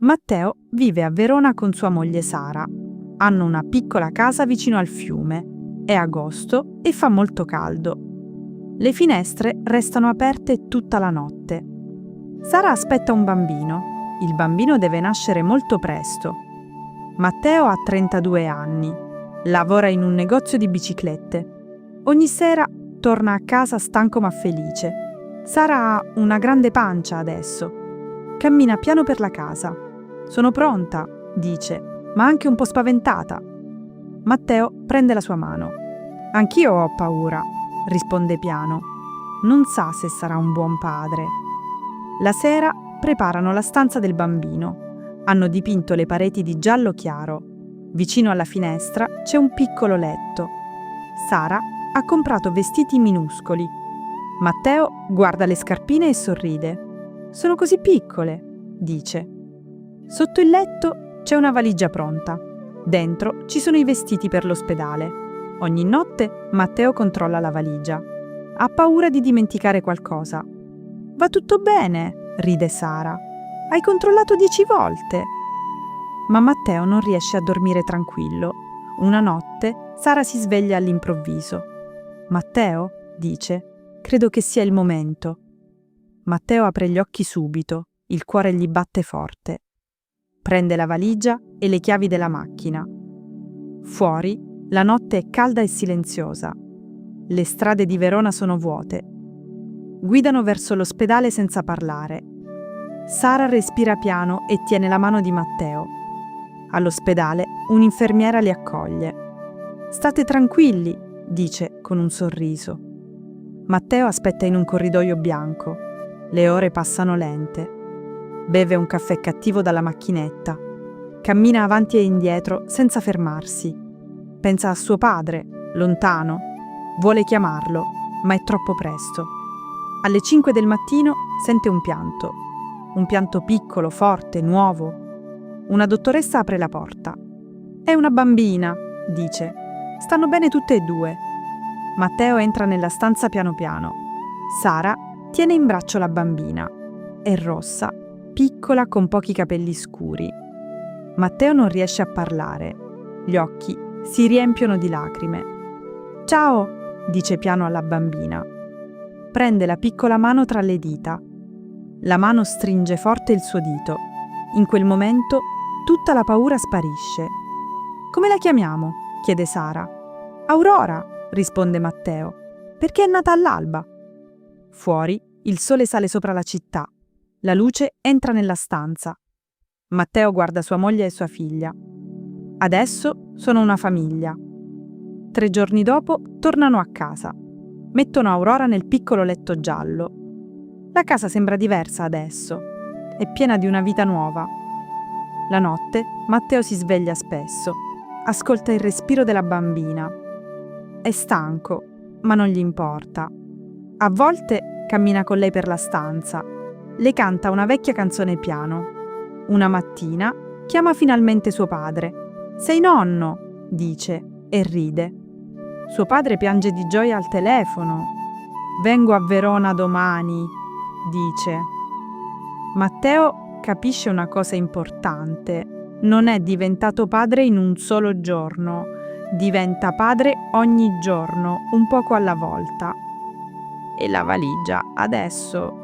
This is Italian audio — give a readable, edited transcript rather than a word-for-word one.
Matteo vive a Verona con sua moglie Sara. Hanno una piccola casa vicino al fiume. È agosto e fa molto caldo. Le finestre restano aperte tutta la notte. Sara aspetta un bambino. Il bambino deve nascere molto presto. Matteo ha 32 anni. Lavora in un negozio di biciclette. Ogni sera torna a casa stanco ma felice. Sara ha una grande pancia adesso. Cammina piano per la casa. «Sono pronta», dice, ma anche un po' spaventata. Matteo prende la sua mano. «Anch'io ho paura», risponde piano. Non sa se sarà un buon padre. La sera preparano la stanza del bambino. Hanno dipinto le pareti di giallo chiaro. Vicino alla finestra c'è un piccolo letto. Sara ha comprato vestiti minuscoli. Matteo guarda le scarpine e sorride. «Sono così piccole», dice. Sotto il letto c'è una valigia pronta. Dentro ci sono i vestiti per l'ospedale. Ogni notte Matteo controlla la valigia. Ha paura di dimenticare qualcosa. «Va tutto bene», ride Sara. «Hai controllato 10 volte». Ma Matteo non riesce a dormire tranquillo. Una notte Sara si sveglia all'improvviso. «Matteo», dice, «credo che sia il momento». Matteo apre gli occhi subito. Il cuore gli batte forte. Prende la valigia e le chiavi della macchina. Fuori la notte è calda e silenziosa. Le strade di Verona sono vuote. Guidano verso l'ospedale senza parlare. Sara respira piano e tiene la mano di Matteo. All'ospedale un'infermiera li accoglie. «State tranquilli», dice con un sorriso. Matteo aspetta in un corridoio bianco. Le ore passano lente. Beve un caffè cattivo dalla macchinetta. Cammina avanti e indietro senza fermarsi. Pensa a suo padre, lontano. Vuole chiamarlo, ma è troppo presto. Alle 5 del mattino sente un pianto. Un pianto piccolo, forte, nuovo. Una dottoressa apre la porta. «È una bambina», dice. «Stanno bene tutte e due». Matteo entra nella stanza piano piano. Sara tiene in braccio la bambina. È rossa, piccola con pochi capelli scuri. Matteo non riesce a parlare. Gli occhi si riempiono di lacrime. «Ciao», dice piano alla bambina. Prende la piccola mano tra le dita. La mano stringe forte il suo dito. In quel momento tutta la paura sparisce. «Come la chiamiamo?» chiede Sara. «Aurora», risponde Matteo, «perché è nata all'alba». Fuori il sole sale sopra la città. La luce entra nella stanza. Matteo guarda sua moglie e sua figlia. Adesso sono una famiglia. 3 giorni dopo tornano a casa. Mettono Aurora nel piccolo letto giallo. La casa sembra diversa adesso. È piena di una vita nuova. La notte Matteo si sveglia spesso. Ascolta il respiro della bambina. È stanco, ma non gli importa. A volte cammina con lei per la stanza. Le canta una vecchia canzone piano. Una mattina chiama finalmente suo padre. «Sei nonno», dice, e ride. Suo padre piange di gioia al telefono. «Vengo a Verona domani», dice. Matteo capisce una cosa importante. Non è diventato padre in un solo giorno. Diventa padre ogni giorno, un poco alla volta. E la valigia adesso